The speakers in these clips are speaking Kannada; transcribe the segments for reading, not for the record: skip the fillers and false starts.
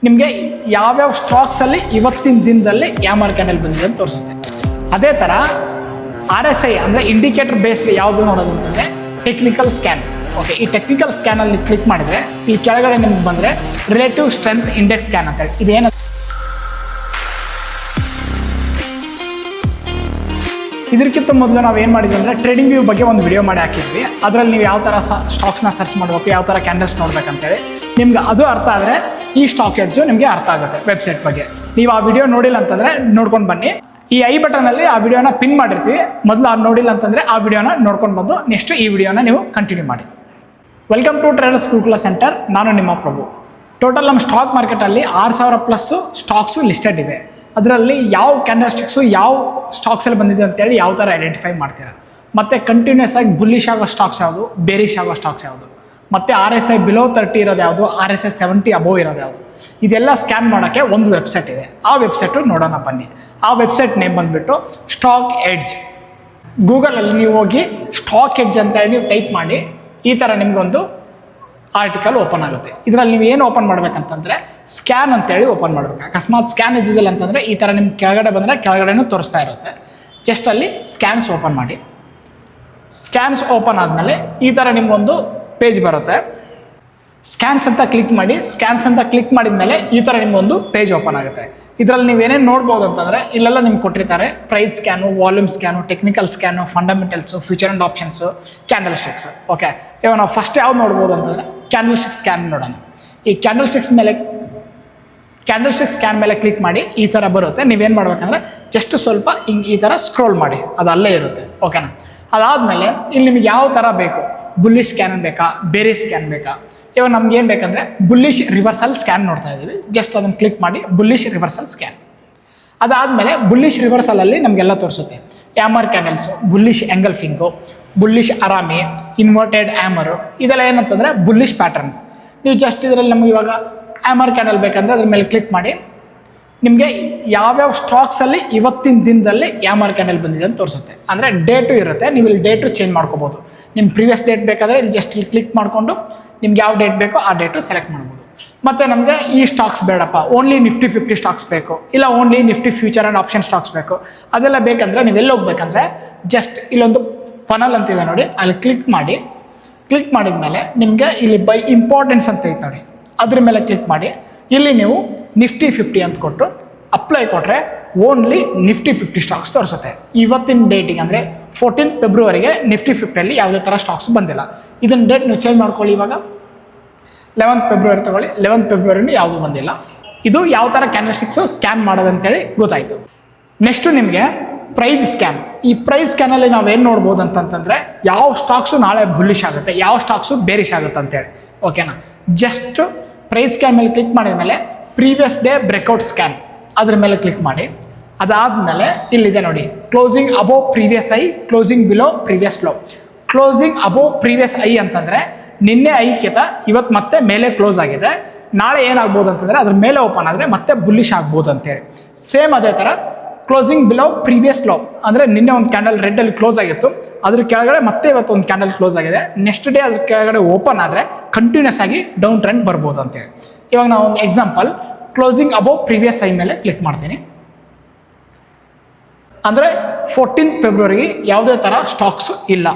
ನಿಮಗೆ ಯಾವ್ಯಾವ ಸ್ಟಾಕ್ಸಲ್ಲಿ ಇವತ್ತಿನ ದಿನದಲ್ಲಿ ಯಾವ ಕ್ಯಾಂಡಲ್ ಬಂದಿದೆ ಅಂತ ತೋರಿಸುತ್ತೆ. ಅದೇ ಥರ RSI ಅಂದರೆ ಇಂಡಿಕೇಟರ್ ಬೇಸ್ಡ್ ಯಾವುದು ನೋಡೋದು ಅಂತಂದರೆ ಟೆಕ್ನಿಕಲ್ ಸ್ಕ್ಯಾನ್. ಓಕೆ, ಈ ಟೆಕ್ನಿಕಲ್ ಸ್ಕ್ಯಾನಲ್ಲಿ ಕ್ಲಿಕ್ ಮಾಡಿದರೆ ಈ ಕೆಳಗಡೆ ನಿಮ್ಗೆ ಬಂದರೆ ರಿಲೇಟಿವ್ ಸ್ಟ್ರೆಂತ್ ಇಂಡೆಕ್ಸ್ ಸ್ಕ್ಯಾನ್ ಅಂತೇಳಿ ಇದೇನು. ಇದಕ್ಕಿಂತ ಮೊದಲು ನಾವು ಏನು ಮಾಡಿದ್ವಿ ಅಂದರೆ ಟ್ರೇಡಿಂಗ್ ವ್ಯೂ ಬಗ್ಗೆ ಒಂದು ವಿಡಿಯೋ ಮಾಡಿ ಹಾಕಿದ್ವಿ. ಅದರಲ್ಲಿ ನೀವು ಯಾವ ಥರ ಸ್ಟಾಕ್ಸ್ನ ಸರ್ಚ್ ಮಾಡಬೇಕು, ಯಾವ ಥರ ಕ್ಯಾಂಡಲ್ಸ್ ನೋಡ್ಬೇಕಂತೇಳಿ ನಿಮ್ಗೆ ಅದು ಅರ್ಥ ಆದರೆ ಈ ಸ್ಟಾಕ್ ಎಡ್ಜು ನಿಮಗೆ ಅರ್ಥ ಆಗುತ್ತೆ ವೆಬ್ಸೈಟ್ ಬಗ್ಗೆ. ನೀವು ಆ ವಿಡಿಯೋ ನೋಡಿಲ್ಲ ಅಂತಂದರೆ ನೋಡ್ಕೊಂಡು ಬನ್ನಿ. ಈ ಐ ಬಟನಲ್ಲಿ ಆ ವಿಡಿಯೋನ ಪಿನ್ ಮಾಡಿರ್ತೀವಿ. ಮೊದಲು ಅದು ನೋಡಿಲ್ಲ ಅಂತಂದರೆ ಆ ವಿಡಿಯೋನ ನೋಡ್ಕೊಂಡು ಬಂದು ನೆಕ್ಸ್ಟ್ ಈ ವಿಡಿಯೋನ ನೀವು ಕಂಟಿನ್ಯೂ ಮಾಡಿ. Welcome to traders Gurukul centre. ನಾನು ನಿಮ್ಮ ಪ್ರಭು. ಟೋಟಲ್ ನಮ್ಮ ಸ್ಟಾಕ್ ಮಾರ್ಕೆಟಲ್ಲಿ 6000+ ಸ್ಟಾಕ್ಸು ಲಿಸ್ಟೆಡ್ ಇದೆ. ಅದರಲ್ಲಿ ಯಾವ ಕ್ಯಾಂಡಲ್ಸ್ಟಿಕ್ಸು ಯಾವ ಸ್ಟಾಕ್ಸಲ್ಲಿ ಬಂದಿದೆ ಅಂತೇಳಿ ಯಾವ ಥರ ಐಡೆಂಟಿಫೈ ಮಾಡ್ತೀರಾ. ಮತ್ತು ಕಂಟಿನ್ಯೂಸ್ ಆಗಿ ಬುಲ್ಲಿಶ್ ಆಗೋ ಸ್ಟಾಕ್ಸ್ ಯಾವುದು, ಬೇರಿಶ್ ಆಗೋ ಸ್ಟಾಕ್ಸ್ ಯಾವುದು, ಮತ್ತು RSI ಬಿಲೋ 30 ಇರೋದು ಯಾವುದು, RSI 70 ಅಬೋವ್ ಇರೋದು ಯಾವುದು, ಇದೆಲ್ಲ ಸ್ಕ್ಯಾನ್ ಮಾಡೋಕ್ಕೆ ಒಂದು ವೆಬ್ಸೈಟ್ ಇದೆ. ಆ ವೆಬ್ಸೈಟು ನೋಡೋಣ ಬನ್ನಿ. ಆ ವೆಬ್ಸೈಟ್ ನೇಮ್ ಬಂದುಬಿಟ್ಟು ಸ್ಟಾಕ್ ಎಡ್ಜ್. ಗೂಗಲಲ್ಲಿ ನೀವು ಹೋಗಿ ಸ್ಟಾಕ್ ಎಡ್ಜ್ ಅಂತೇಳಿ ನೀವು ಟೈಪ್ ಮಾಡಿ ಈ ಥರ ನಿಮಗೊಂದು ಆರ್ಟಿಕಲ್ ಓಪನ್ ಆಗುತ್ತೆ. ಇದರಲ್ಲಿ ನೀವು ಏನು ಓಪನ್ ಮಾಡಬೇಕಂತಂದರೆ ಸ್ಕ್ಯಾನ್ ಅಂತೇಳಿ ಓಪನ್ ಮಾಡಬೇಕು. ಅಕಸ್ಮಾತ್ ಸ್ಕ್ಯಾನ್ ಇದ್ದಿದ್ದಿಲ್ಲ ಅಂತಂದರೆ ಈ ಥರ ನಿಮ್ಗೆ ಕೆಳಗಡೆ ಬಂದರೆ ಕೆಳಗಡೆನೂ ತೋರಿಸ್ತಾ ಇರುತ್ತೆ. ಜಸ್ಟ್ ಅಲ್ಲಿ ಸ್ಕ್ಯಾನ್ಸ್ ಓಪನ್ ಮಾಡಿ. ಸ್ಕ್ಯಾನ್ಸ್ ಓಪನ್ ಆದಮೇಲೆ ಈ ಥರ ನಿಮಗೊಂದು ಪೇಜ್ ಬರುತ್ತೆ. ಸ್ಕ್ಯಾನ್ಸ್ ಅಂತ ಕ್ಲಿಕ್ ಮಾಡಿ. ಸ್ಕ್ಯಾನ್ಸ್ ಅಂತ ಕ್ಲಿಕ್ ಮಾಡಿದ ಮೇಲೆ ಈ ಥರ ನಿಮಗೊಂದು ಪೇಜ್ ಓಪನ್ ಆಗುತ್ತೆ. ಇದರಲ್ಲಿ ನೀವೇನೇನು ನೋಡ್ಬೋದು ಅಂತಂದರೆ ಇಲ್ಲೆಲ್ಲ ನಿಮ್ಗೆ ಕೊಟ್ಟಿರ್ತಾರೆ price scan, volume scan, technical scan, fundamentals, future and options, candlesticks. Okay, ಇವಾಗ ನಾವು ಫಸ್ಟ್ ಯಾವ್ದು ನೋಡ್ಬೋದು ಅಂತಂದರೆ ಕ್ಯಾಂಡಲ್ ಸ್ಟಿಕ್ ಸ್ಕ್ಯಾನ್ ನೋಡೋಣ. ಈ ಕ್ಯಾಂಡಲ್ ಸ್ಟಿಕ್ ಸ್ಕ್ಯಾನ್ ಮೇಲೆ ಕ್ಲಿಕ್ ಮಾಡಿ ಈ ಥರ ಬರುತ್ತೆ. ನೀವೇನು ಮಾಡ್ಬೇಕಂದ್ರೆ ಜಸ್ಟ್ ಸ್ವಲ್ಪ ಹಿಂಗೆ ಈ ಥರ ಸ್ಕ್ರೋಲ್ ಮಾಡಿ, ಅದು ಅಲ್ಲೇ ಇರುತ್ತೆ. ಓಕೆನಾ? ಅದಾದಮೇಲೆ ಇಲ್ಲಿ ನಿಮಗೆ ಯಾವ ಥರ ಬೇಕು, ಬುಲ್ಲಿಶ್ ಸ್ಕ್ಯಾನ್ ಬೇಕಾ, ಬೇರೆ ಸ್ಕ್ಯಾನ್ ಬೇಕಾ. ಇವಾಗ ನಮ್ಗೆ ಏನು ಬೇಕಂದರೆ ಬುಲ್ಲಿಶ್ ರಿವರ್ಸಲ್ ಸ್ಕ್ಯಾನ್ ನೋಡ್ತಾ ಇದ್ದೀವಿ. ಜಸ್ಟ್ ಅದನ್ನು ಕ್ಲಿಕ್ ಮಾಡಿ ಬುಲ್ಲಿಶ್ ರಿವರ್ಸಲ್ ಸ್ಕ್ಯಾನ್. ಅದಾದಮೇಲೆ ಬುಲ್ಲಿಶ್ ರಿವರ್ಸಲಲ್ಲಿ ನಮಗೆಲ್ಲ ತೋರಿಸುತ್ತೆ. ಆ್ಯಮರ್ ಕ್ಯಾಂಡಲ್ಸು, ಬುಲ್ಲಿಶ್ ಎಂಗಲ್ಫಿಂಗು, ಬುಲ್ಲಿಶ್ ಅರಾಮಿ, ಇನ್ವರ್ಟೆಡ್ ಆ್ಯಮರು, ಇದೆಲ್ಲ ಏನಂತಂದರೆ ಬುಲ್ಲಿಶ್ ಪ್ಯಾಟರ್ನ್. ನೀವು ಜಸ್ಟ್ ಇದರಲ್ಲಿ ನಮ್ಗೆ ಇವಾಗ ಆ್ಯಮರ್ ಕ್ಯಾಂಡಲ್ ಬೇಕಂದರೆ ಅದ್ರ ಮೇಲೆ ಕ್ಲಿಕ್ ಮಾಡಿ ನಿಮಗೆ ಯಾವ್ಯಾವ ಸ್ಟಾಕ್ಸಲ್ಲಿ ಇವತ್ತಿನ ದಿನದಲ್ಲಿ ಆ್ಯಮರ್ ಕ್ಯಾಂಡಲ್ ಬಂದಿದೆ ಅಂತ ತೋರಿಸುತ್ತೆ. ಅಂದರೆ ಡೇಟು ಇರುತ್ತೆ. ನೀವು ಇಲ್ಲಿ ಡೇಟು ಚೇಂಜ್ ಮಾಡ್ಕೋಬೋದು. ನಿಮ್ಮ ಪ್ರೀವಿಯಸ್ ಡೇಟ್ ಬೇಕಾದರೆ ಇಲ್ಲಿ ಜಸ್ಟ್ ಇಲ್ಲಿ ಕ್ಲಿಕ್ ಮಾಡಿಕೊಂಡು ನಿಮ್ಗೆ ಯಾವ ಡೇಟ್ ಬೇಕೋ ಆ ಡೇಟು ಸೆಲೆಕ್ಟ್ ಮಾಡ್ಬೋದು. ಮತ್ತು ನಮಗೆ ಈ ಸ್ಟಾಕ್ಸ್ ಬೇಡಪ್ಪ, ಓನ್ಲಿ ನಿಫ್ಟಿ 50 ಸ್ಟಾಕ್ಸ್ ಬೇಕು, ಇಲ್ಲ only Nifty future and option stocks ಬೇಕು, ಅದೆಲ್ಲ ಬೇಕಂದರೆ ನೀವು ಎಲ್ಲಿ ಹೋಗ್ಬೇಕಂದ್ರೆ ಜಸ್ಟ್ ಇಲ್ಲೊಂದು ಫನಲ್ ಅಂತಿದೆ ನೋಡಿ, ಅಲ್ಲಿ ಕ್ಲಿಕ್ ಮಾಡಿ. ಕ್ಲಿಕ್ ಮಾಡಿದ ಮೇಲೆ ನಿಮಗೆ ಇಲ್ಲಿ ಬೈ ಇಂಪಾರ್ಟೆನ್ಸ್ ಅಂತ ಐತೆ ನೋಡಿ, ಅದ್ರ ಮೇಲೆ ಕ್ಲಿಕ್ ಮಾಡಿ. ಇಲ್ಲಿ ನೀವು ನಿಫ್ಟಿ 50 ಅಂತ ಕೊಟ್ಟು ಅಪ್ಲೈ ಕೊಟ್ಟರೆ ಓನ್ಲಿ ನಿಫ್ಟಿ 50 ಸ್ಟಾಕ್ಸ್ ತೋರಿಸುತ್ತೆ. ಇವತ್ತಿನ ಡೇಟಿಗೆ ಅಂದರೆ 14 ಫೆಬ್ರವರಿಗೆ ನಿಫ್ಟಿ 50ಅಲ್ಲಿ ಯಾವುದೇ ಥರ ಸ್ಟಾಕ್ಸ್ ಬಂದಿಲ್ಲ. ಇದನ್ನ ಡೇಟ್ ನೀವು ಚೇಂಜ್ ಮಾಡ್ಕೊಳ್ಳಿ. ಇವಾಗ 11 ಫೆಬ್ರವರಿ ತೊಗೊಳ್ಳಿ. 11 ಫೆಬ್ರವರಿನೂ ಯಾವುದೂ ಬಂದಿಲ್ಲ. ಇದು ಯಾವ ಥರ ಕ್ಯಾಂಡಲ್ಸ್ಟಿಕ್ಸು ಸ್ಕ್ಯಾನ್ ಮಾಡೋದಂತೇಳಿ ಗೊತ್ತಾಯಿತು. ನೆಕ್ಸ್ಟು ನಿಮಗೆ ಪ್ರೈಸ್ ಸ್ಕ್ಯಾನ್. ಈ ಪ್ರೈಸ್ ಸ್ಕ್ಯಾನಲ್ಲಿ ನಾವೇನು ನೋಡ್ಬೋದು ಅಂತಂತಂದರೆ ಯಾವ ಸ್ಟಾಕ್ಸು ನಾಳೆ ಬುಲ್ಲಿಶ್ ಆಗುತ್ತೆ, ಯಾವ ಸ್ಟಾಕ್ಸು ಬೇರಿಶ್ ಆಗುತ್ತೆ ಅಂತೇಳಿ. ಓಕೆನಾ? ಜಸ್ಟ್ ಪ್ರೈಸ್ ಸ್ಕ್ಯಾನ್ ಮೇಲೆ ಕ್ಲಿಕ್ ಮಾಡಿದ ಮೇಲೆ ಪ್ರೀವಿಯಸ್ ಡೇ ಬ್ರೇಕ್ಔಟ್ ಸ್ಕ್ಯಾನ್ ಅದ್ರ ಮೇಲೆ ಕ್ಲಿಕ್ ಮಾಡಿ. ಅದಾದಮೇಲೆ ಇಲ್ಲಿದೆ ನೋಡಿ, closing above previous I, closing below previous low. Closing above previous I ಅಂತಂದರೆ ನಿನ್ನೆ ಐಕ್ಯತ ಇವತ್ತು ಮತ್ತೆ ಮೇಲೆ ಕ್ಲೋಸ್ ಆಗಿದೆ, ನಾಳೆ ಏನಾಗ್ಬೋದು ಅಂತಂದರೆ ಅದ್ರ ಮೇಲೆ ಓಪನ್ ಆದರೆ ಮತ್ತೆ ಬುಲ್ಲಿಶ್ ಆಗ್ಬೋದು ಅಂತೇಳಿ. ಸೇಮ್ ಅದೇ ಥರ ಕ್ಲೋಸಿಂಗ್ ಬಿಲೋ ಪ್ರೀವಿಯಸ್ ಲೋ ಅಂದರೆ ನಿನ್ನೆ ಒಂದು ಕ್ಯಾಂಡಲ್ ರೆಡ್ಡಲ್ಲಿ ಕ್ಲೋಸ್ ಆಗಿತ್ತು, ಅದ್ರ ಕೆಳಗಡೆ ಮತ್ತೆ ಇವತ್ತು ಒಂದು ಕ್ಯಾಂಡಲ್ ಕ್ಲೋಸ್ ಆಗಿದೆ, ನೆಕ್ಸ್ಟ್ ಡೇ ಅದ್ರ ಕೆಳಗಡೆ ಓಪನ್ ಆದರೆ ಕಂಟಿನ್ಯೂಸ್ ಆಗಿ ಡೌನ್ ಟ್ರೆಂಡ್ ಬರ್ಬೋದು ಅಂತೇಳಿ. ಇವಾಗ ನಾವು ಒಂದು example closing above previous I ಮೇಲೆ ಕ್ಲಿಕ್ ಮಾಡ್ತೀನಿ. ಅಂದರೆ 14 ಫೆಬ್ರವರಿಗೆ ಯಾವುದೇ ಥರ ಸ್ಟಾಕ್ಸು ಇಲ್ಲ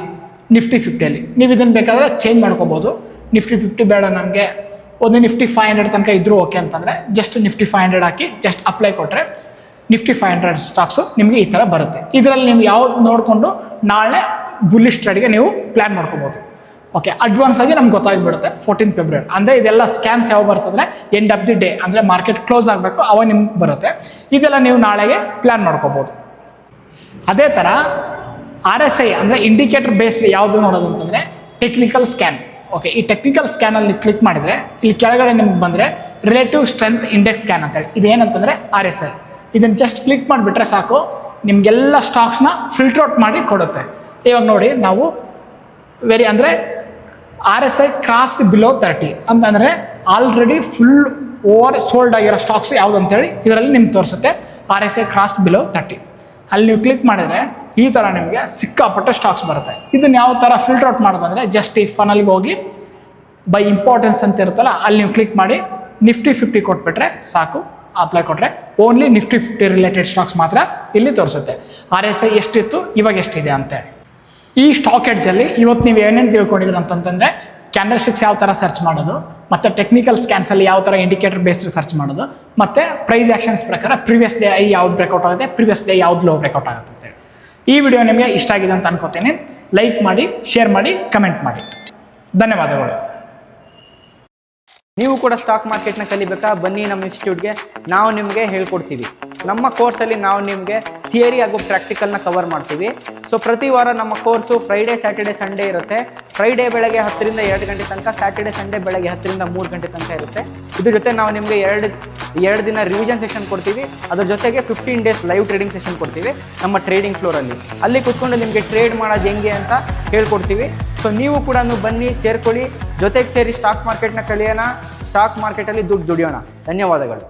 ನಿಫ್ಟಿ 50ಅಲ್ಲಿ. ನೀವು ಇದನ್ನು ಬೇಕಾದರೆ ಚೇಂಜ್ ಮಾಡ್ಕೋಬೋದು. ನಿಫ್ಟಿ 50 ಬೇಡ ನಮಗೆ, ಒಂದು ನಿಫ್ಟಿ 500 ತನಕ ಇದ್ರೂ ಓಕೆ ಅಂತಂದರೆ ಜಸ್ಟ್ ನಿಫ್ಟಿ 500 ಹಾಕಿ ಜಸ್ಟ್ ಅಪ್ಲೈ ಕೊಟ್ಟರೆ ನಿಫ್ಟಿ 500 ಸ್ಟಾಕ್ಸು ನಿಮಗೆ ಈ ಥರ ಬರುತ್ತೆ. ಇದರಲ್ಲಿ ನೀವು ಯಾವ್ದು ನೋಡಿಕೊಂಡು ನಾಳೆ ಬುಲ್ಲಿಶ್ ಟ್ರೇಡ್ಗೆ ನೀವು ಪ್ಲ್ಯಾನ್ ಮಾಡ್ಕೋಬೋದು. ಓಕೆ, ಅಡ್ವಾನ್ಸ್ ಆಗಿ ನಮ್ಗೆ ಗೊತ್ತಾಗ್ಬಿಡುತ್ತೆ 14 ಫೆಬ್ರವರಿ. ಅಂದರೆ ಇದೆಲ್ಲ ಸ್ಕ್ಯಾನ್ಸ್ ಯಾವ ಬರ್ತಂದರೆ ಎಂಡ್ ಆಫ್ ದಿ ಡೇ, ಅಂದರೆ ಮಾರ್ಕೆಟ್ ಕ್ಲೋಸ್ ಆಗಬೇಕು ಅವಾಗ ನಿಮ್ಗೆ ಬರುತ್ತೆ. ಇದೆಲ್ಲ ನೀವು ನಾಳೆಗೆ ಪ್ಲ್ಯಾನ್ ಮಾಡ್ಕೋಬೋದು. ಅದೇ ಥರ RSI ಅಂದರೆ ಇಂಡಿಕೇಟರ್ ಬೇಸ್ಡ್ ಯಾವುದು ನೋಡೋದು ಅಂತಂದರೆ ಟೆಕ್ನಿಕಲ್ ಸ್ಕ್ಯಾನ್. ಓಕೆ, ಈ ಟೆಕ್ನಿಕಲ್ ಸ್ಕ್ಯಾನಲ್ಲಿ ಕ್ಲಿಕ್ ಮಾಡಿದರೆ ಇಲ್ಲಿ ಕೆಳಗಡೆ ನಿಮ್ಗೆ ಬಂದರೆ ರಿಲೇಟಿವ್ ಸ್ಟ್ರೆಂತ್ ಇಂಡೆಕ್ಸ್ ಸ್ಕ್ಯಾನ್ ಅಂತೇಳಿ ಇದೇನಂತಂದರೆ RSI. ಇದನ್ನು ಜಸ್ಟ್ ಕ್ಲಿಕ್ ಮಾಡಿಬಿಟ್ರೆ ಸಾಕು, ನಿಮಗೆಲ್ಲ ಸ್ಟಾಕ್ಸ್ನ ಫಿಲ್ಟರ್ ಔಟ್ ಮಾಡಿ ಕೊಡುತ್ತೆ. ಇವಾಗ ನೋಡಿ, ನಾವು ಅಂದರೆ RSI ಕ್ರಾಸ್ಡ್ ಬಿಲೋ 30 ಅಂತಂದರೆ ಆಲ್ರೆಡಿ ಫುಲ್ ಓವರ್ ಸೋಲ್ಡ್ ಆಗಿರೋ ಸ್ಟಾಕ್ಸ್ ಯಾವುದು ಅಂತೇಳಿ ಇದರಲ್ಲಿ ನಿಮ್ಗೆ ತೋರಿಸುತ್ತೆ. RSI ಕ್ರಾಸ್ಡ್ ಬಿಲೋ 30 ಅಲ್ಲಿ ನೀವು ಕ್ಲಿಕ್ ಮಾಡಿದರೆ ಈ ಥರ ನಿಮಗೆ ಸಿಕ್ಕಾಪಟ್ಟೆ ಸ್ಟಾಕ್ಸ್ ಬರುತ್ತೆ. ಇದನ್ನು ಯಾವ ಥರ ಫಿಲ್ಟರ್ ಔಟ್ ಮಾಡೋದಂದರೆ ಜಸ್ಟ್ ಈ ಫನಲ್ಗೆ ಹೋಗಿ ಬೈ ಇಂಪಾರ್ಟೆನ್ಸ್ ಅಂತ ಇರುತ್ತಲ್ಲ ಅಲ್ಲಿ ನೀವು ಕ್ಲಿಕ್ ಮಾಡಿ ನಿಫ್ಟಿ 50 ಕೊಟ್ಬಿಟ್ರೆ ಸಾಕು, ಅಪ್ಲೈ ಕೊಟ್ಟರೆ ಓನ್ಲಿ ನಿಫ್ಟಿ 50 ರಿಲೇಟೆಡ್ ಸ್ಟಾಕ್ಸ್ ಮಾತ್ರ ಇಲ್ಲಿ ತೋರಿಸುತ್ತೆ. RSI ಎಷ್ಟಿತ್ತು, ಇವಾಗ ಎಷ್ಟಿದೆ ಅಂತೇಳಿ. ಈ ಸ್ಟಾಕ್ ಎಡ್ಜಲ್ಲಿ ಇವತ್ತು ನೀವು ಏನೇನು ತಿಳ್ಕೊಂಡಿದ್ದೀರ ಅಂತಂತಂದರೆ ಕ್ಯಾಂಡಲ್ ಸ್ಟಿಕ್ಸ್ ಯಾವ ಥರ ಸರ್ಚ್ ಮಾಡೋದು, ಮತ್ತು ಟೆಕ್ನಿಕಲ್ ಸ್ಕ್ಯಾನ್ಸಲ್ಲಿ ಯಾವ ಥರ ಇಂಡಿಕೇಟರ್ ಬೇಸ್ಡ್ ಸರ್ಚ್ ಮಾಡೋದು, ಮತ್ತು ಪ್ರೈಸ್ ಆ್ಯಕ್ಷನ್ಸ್ ಪ್ರಕಾರ ಪ್ರಿವಿಯಸ್ ಡೇ ಯಾವ್ದು ಬ್ರೇಕೌಟ್ ಆಗುತ್ತೆ, ಪ್ರಿವಿಯಸ್ ಡೇ ಯಾವ್ದು ಲೋ ಬ್ರೇಕೌಟ್ ಆಗುತ್ತೆ ಅಂತೇಳಿ. ಈ ವಿಡಿಯೋ ನಿಮಗೆ ಇಷ್ಟ ಆಗಿದೆ ಅಂತ ಅನ್ಕೋತೀನಿ. ಲೈಕ್ ಮಾಡಿ, ಶೇರ್ ಮಾಡಿ, ಕಮೆಂಟ್ ಮಾಡಿ. ಧನ್ಯವಾದಗಳು. ನೀವು ಕೂಡ ಸ್ಟಾಕ್ ಮಾರ್ಕೆಟ್ನ ಕಲಿಬೇಕಾ? ಬನ್ನಿ ನಮ್ಮ ಇನ್ಸ್ಟಿಟ್ಯೂಟ್ಗೆ, ನಾವು ನಿಮಗೆ ಹೇಳ್ಕೊಡ್ತೀವಿ. ನಮ್ಮ ಕೋರ್ಸಲ್ಲಿ ನಾವು ನಿಮಗೆ ಥಿಯರಿ ಹಾಗೂ ಪ್ರಾಕ್ಟಿಕಲ್ನ ಕವರ್ ಮಾಡ್ತೀವಿ. ಸೊ ಪ್ರತಿ ವಾರ ನಮ್ಮ ಕೋರ್ಸು ಫ್ರೈಡೇ, ಸ್ಯಾಟರ್ಡೆ, ಸಂಡೇ ಇರುತ್ತೆ. ಫ್ರೈಡೇ ಬೆಳಗ್ಗೆ 10 ರಿಂದ 2 ಗಂಟೆ ತನಕ, ಸ್ಯಾಟರ್ಡೆ, ಸಂಡೇ ಬೆಳಗ್ಗೆ 10 ರಿಂದ 3 ಗಂಟೆ ತನಕ ಇರುತ್ತೆ. ಇದ್ರ ಜೊತೆ ನಾವು ನಿಮಗೆ ಎರಡು ದಿನ ರಿವಿಷನ್ ಸೆಷನ್ ಕೊಡ್ತೀವಿ. ಅದ್ರ ಜೊತೆಗೆ 15 ಡೇಸ್ ಲೈವ್ ಟ್ರೇಡಿಂಗ್ ಸೆಷನ್ ಕೊಡ್ತೀವಿ ನಮ್ಮ ಟ್ರೇಡಿಂಗ್ ಫ್ಲೋರಲ್ಲಿ. ಅಲ್ಲಿ ಕೂತ್ಕೊಂಡು ನಿಮಗೆ ಟ್ರೇಡ್ ಮಾಡೋದು ಹೆಂಗೆ ಅಂತ ಹೇಳ್ಕೊಡ್ತೀವಿ. ಸೊ ನೀವು ಕೂಡ ಬನ್ನಿ, ಸೇರ್ಕೊಳ್ಳಿ, ಜೊತೆಗೆ ಸೇರಿ ಸ್ಟಾಕ್ ಮಾರ್ಕೆಟ್ನ ಕಲಿಯೋಣ, ಸ್ಟಾಕ್ ಮಾರ್ಕೆಟಲ್ಲಿ ದುಡ್ಡು ದುಡಿಯೋಣ. ಧನ್ಯವಾದಗಳು.